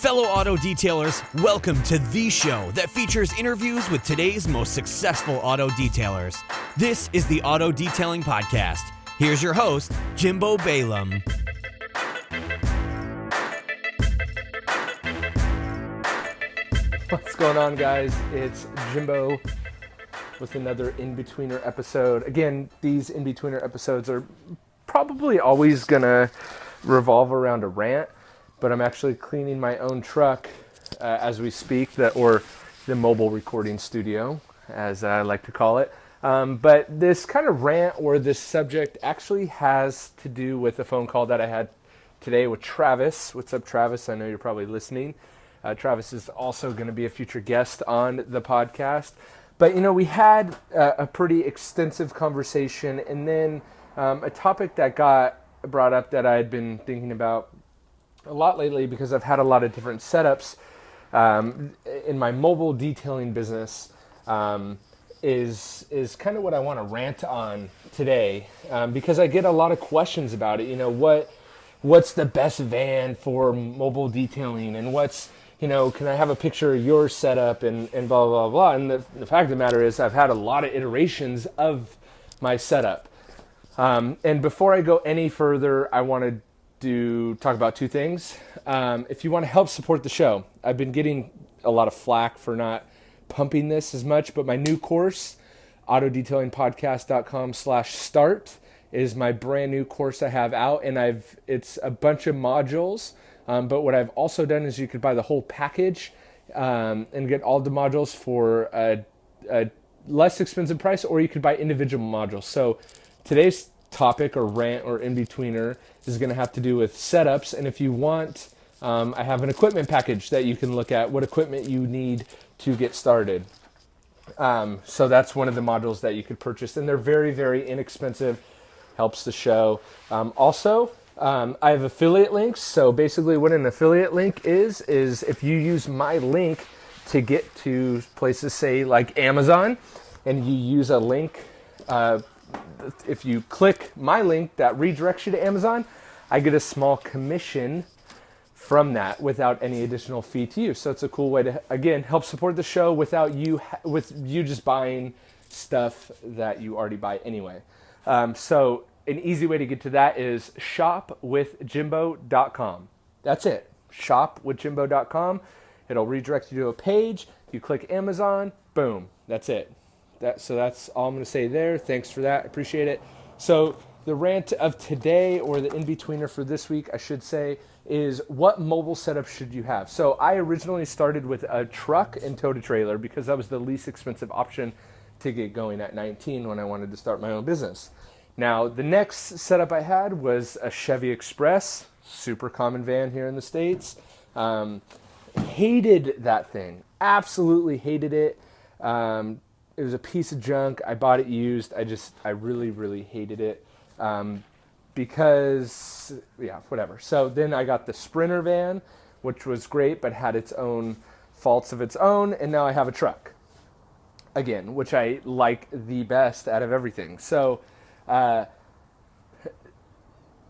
Fellow auto detailers, welcome to the show that features interviews with today's most successful auto detailers. This is the Auto Detailing Podcast. Here's your host, Jimbo Balaam. What's going on, guys? It's Jimbo with another In-Betweener episode. Again, these In-Betweener episodes are probably always going to revolve around a rant, but I'm actually cleaning my own truck as we speak, or the mobile recording studio, as I like to call it. But this kind of rant or this subject actually has to do with a phone call that I had today with Travis. What's up, Travis? I know you're probably listening. Travis is also going to be a future guest on the podcast. But, we had a pretty extensive conversation, and then a topic that got brought up that I had been thinking about a lot lately because I've had a lot of different setups in my mobile detailing business is kind of what I want to rant on today because I get a lot of questions about it. What's the best van for mobile detailing, and can I have a picture of your setup and blah, blah, blah. And the fact of the matter is I've had a lot of iterations of my setup. And before I go any further, I wanted to talk about two things. If you want to help support the show, I've been getting a lot of flack for not pumping this as much, but my new course, autodetailingpodcast.com/start, is my brand new course I have out, and it's a bunch of modules. But what I've also done is you could buy the whole package and get all the modules for a less expensive price, or you could buy individual modules. So today's topic or rant or in-betweener is going to have to do with setups. And if you want, I have an equipment package that you can look at what equipment you need to get started. So that's one of the modules that you could purchase, and they're very, very inexpensive. Helps the show. Also, I have affiliate links. So basically what an affiliate link is if you use my link to get to places, say like Amazon, and you use a link, if you click my link that redirects you to Amazon, I get a small commission from that without any additional fee to you. So it's a cool way to, again, help support the show without you just buying stuff that you already buy anyway. So an easy way to get to that is shopwithjimbo.com. That's it. Shopwithjimbo.com. It'll redirect you to a page. You click Amazon. Boom. That's it. So that's all I'm going to say there. Thanks for that. I appreciate it. So the rant of today, or the in-betweener for this week, I should say, is what mobile setup should you have? So I originally started with a truck and towed a trailer because that was the least expensive option to get going at 19 when I wanted to start my own business. Now, the next setup I had was a Chevy Express, super common van here in the States. Hated that thing. Absolutely hated it. It was a piece of junk. I bought it used. I really, really hated it because, whatever. So then I got the Sprinter van, which was great, but had its own faults of its own. And now I have a truck, again, which I like the best out of everything. So I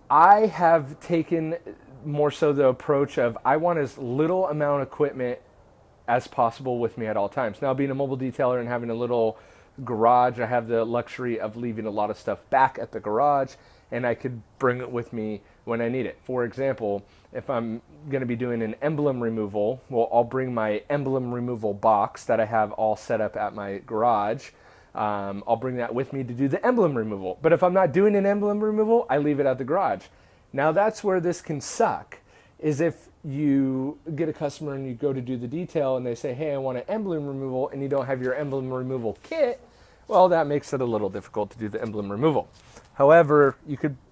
have taken more so the approach of I want as little amount of equipment as possible with me at all times. Now, being a mobile detailer and having a little garage, I have the luxury of leaving a lot of stuff back at the garage, and I could bring it with me when I need it. For example, if I'm going to be doing an emblem removal, well, I'll bring my emblem removal box that I have all set up at my garage. I'll bring that with me to do the emblem removal. But if I'm not doing an emblem removal, I leave it at the garage. Now, that's where this can suck, is if you get a customer and you go to do the detail and they say, hey, I want an emblem removal, and you don't have your emblem removal kit, well, that makes it a little difficult to do the emblem removal. However,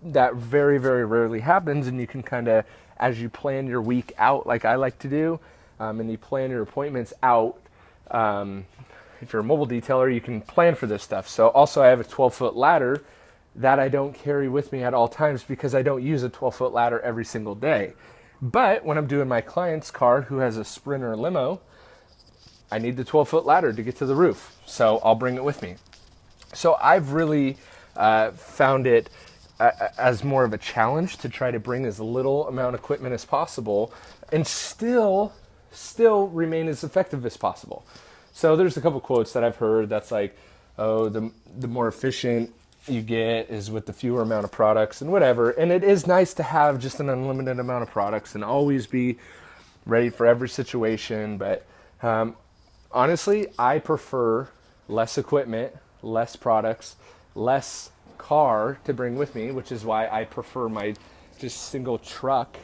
that very, very rarely happens, and you can kind of, as you plan your week out, like I like to do, and you plan your appointments out, if you're a mobile detailer, you can plan for this stuff. So also I have a 12-foot ladder that I don't carry with me at all times because I don't use a 12-foot ladder every single day. But when I'm doing my client's car who has a Sprinter limo, I need the 12-foot ladder to get to the roof. So I'll bring it with me. So I've really found it as more of a challenge to try to bring as little amount of equipment as possible and still remain as effective as possible. So there's a couple quotes that I've heard that's like, oh, the more efficient you get is with the fewer amount of products and whatever. And it is nice to have just an unlimited amount of products and always be ready for every situation. But honestly, I prefer less equipment, less products, less car to bring with me, which is why I prefer my just single truck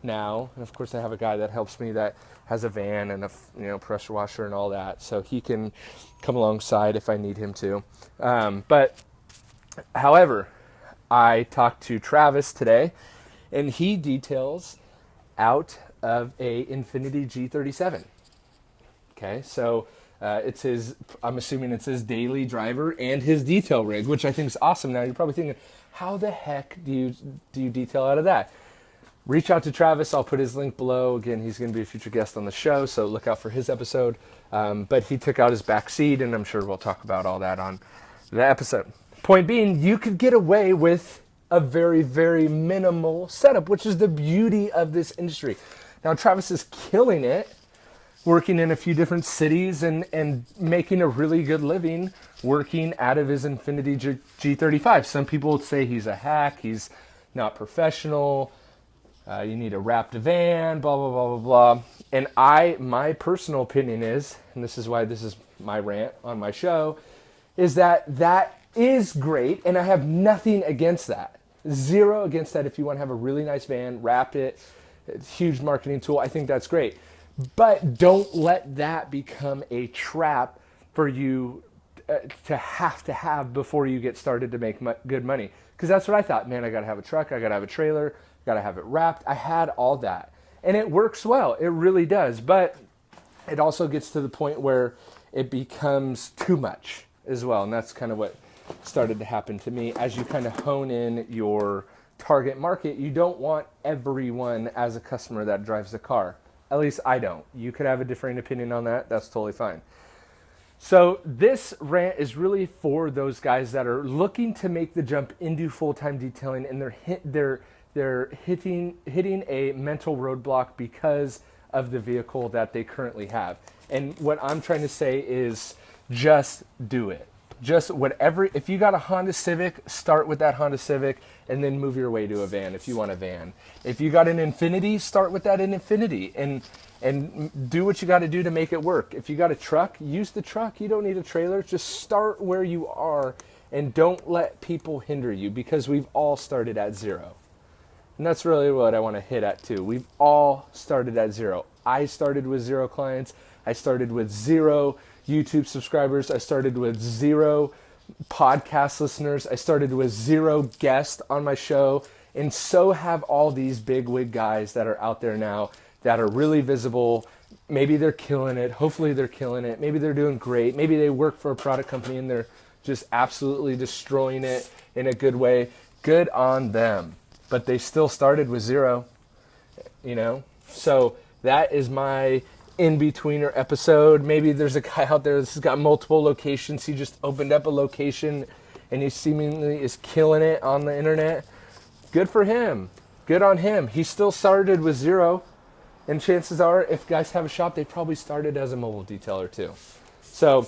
now. And of course I have a guy that helps me that has a van and a pressure washer and all that, so he can come alongside if I need him to. But however, I talked to Travis today, and he details out of a Infiniti G37. Okay, so I'm assuming it's his daily driver and his detail rig, which I think is awesome. Now you're probably thinking, how the heck do you detail out of that? Reach out to Travis. I'll put his link below. Again, he's going to be a future guest on the show, so look out for his episode. But he took out his back seat, and I'm sure we'll talk about all that on the episode. Point being, you could get away with a very, very minimal setup, which is the beauty of this industry. Now, Travis is killing it, working in a few different cities and making a really good living working out of his Infiniti G35. Some people would say he's a hack, he's not professional, you need a wrapped van, blah, blah, blah, blah, blah. And my personal opinion is, and this is why this is my rant on my show, is that is great, and I have nothing against that. Zero against that. If you want to have a really nice van, wrap it, it's a huge marketing tool, I think that's great. But don't let that become a trap for you to have before you get started to make good money. Because that's what I thought. Man, I got to have a truck, I got to have a trailer, got to have it wrapped. I had all that. And it works well. It really does. But it also gets to the point where it becomes too much as well. And that's kind of what started to happen to me. As you kind of hone in your target market, you don't want everyone as a customer that drives a car. At least I don't. You could have a differing opinion on that. That's totally fine. So this rant is really for those guys that are looking to make the jump into full-time detailing, and they're hitting a mental roadblock because of the vehicle that they currently have. And what I'm trying to say is just do it. Just whatever. If you got a Honda Civic, start with that Honda Civic and then move your way to a van if you want a van. If you got an Infiniti, start with that Infiniti and do what you got to do to make it work. If you got a truck, use the truck. You don't need a trailer. Just start where you are and don't let people hinder you, because we've all started at zero. And that's really what I want to hit at too. We've all started at zero. I started with 0 clients. I started with 0 YouTube subscribers. I started with 0 podcast listeners. I started with 0 guests on my show. And so have all these big wig guys that are out there now that are really visible. Maybe they're killing it. Hopefully they're killing it. Maybe they're doing great. Maybe they work for a product company and they're just absolutely destroying it in a good way. Good on them. But they still started with 0, So that is my in-betweener episode. Maybe there's a guy out there that's got multiple locations. He just opened up a location and he seemingly is killing it on the internet. Good for him. Good on him. He still started with 0. And chances are, if guys have a shop, they probably started as a mobile detailer too. So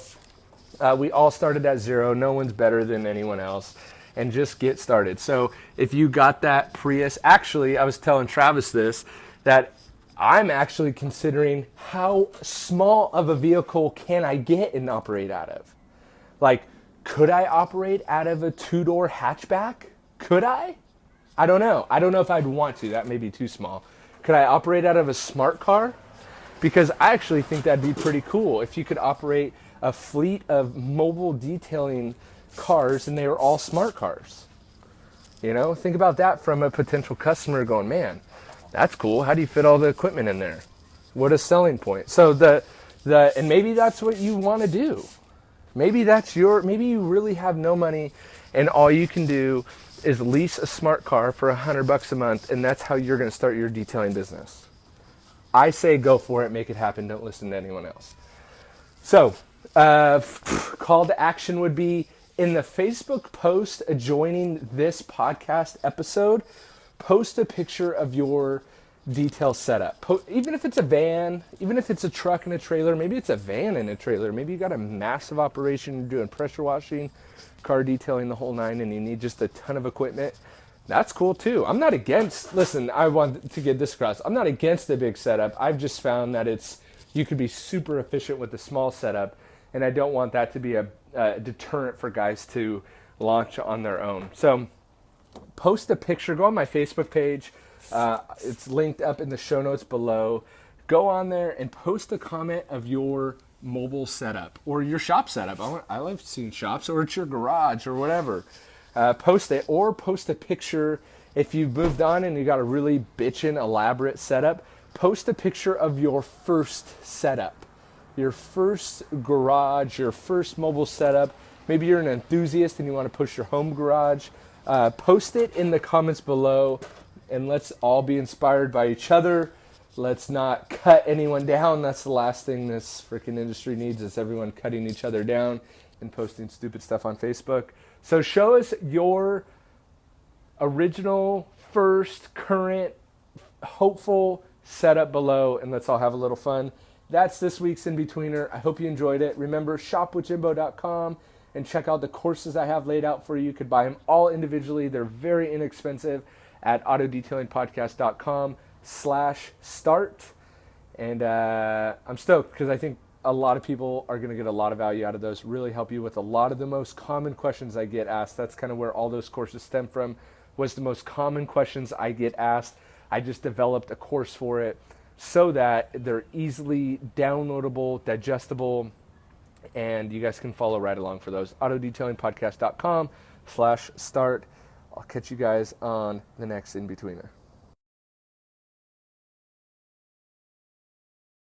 we all started at 0. No one's better than anyone else. And just get started. So if you got that Prius, actually, I was telling Travis this, that I'm actually considering how small of a vehicle can I get and operate out of. Like, could I operate out of a 2-door hatchback? Could I? I don't know. I don't know if I'd want to. That may be too small. Could I operate out of a smart car? Because I actually think that'd be pretty cool if you could operate a fleet of mobile detailing cars and they were all smart cars. Think about that from a potential customer going, man, that's cool. How do you fit all the equipment in there? What a selling point. So and maybe that's what you want to do. Maybe maybe you really have no money and all you can do is lease a smart car for $100 a month, and that's how you're going to start your detailing business. I say go for it, make it happen. Don't listen to anyone else. So, call to action would be, in the Facebook post adjoining this podcast episode, post a picture of your detail setup. Even if it's a van, even if it's a truck and a trailer, maybe it's a van and a trailer. Maybe you got a massive operation, you're doing pressure washing, car detailing, the whole nine, and you need just a ton of equipment. That's cool too. I'm not against, listen, I want to get this across. I'm not against the big setup. I've just found that you could be super efficient with the small setup, and I don't want that to be a deterrent for guys to launch on their own. So post a picture, go on my Facebook page. It's linked up in the show notes below. Go on there and post a comment of your mobile setup or your shop setup. I love seeing shops, or it's your garage or whatever. Post it, or post a picture. If you've moved on and you got a really bitchin' elaborate setup, post a picture of your first setup, your first garage, your first mobile setup. Maybe you're an enthusiast and you want to push your home garage. Post it in the comments below, and let's all be inspired by each other. Let's not cut anyone down. That's the last thing this freaking industry needs, is everyone cutting each other down and posting stupid stuff on Facebook. So show us your original, first, current, hopeful setup below, and let's all have a little fun. That's this week's In-Betweener. I hope you enjoyed it. Remember, shopwithjimbo.com and check out the courses I have laid out for you. You could buy them all individually. They're very inexpensive at autodetailingpodcast.com/start. And I'm stoked because I think a lot of people are going to get a lot of value out of those, really help you with a lot of the most common questions I get asked. That's kind of where all those courses stem from, was the most common questions I get asked. I just developed a course for it so that they're easily downloadable, digestible, and you guys can follow right along for those. autodetailingpodcast.com/start. I'll catch you guys on the next In-Betweener.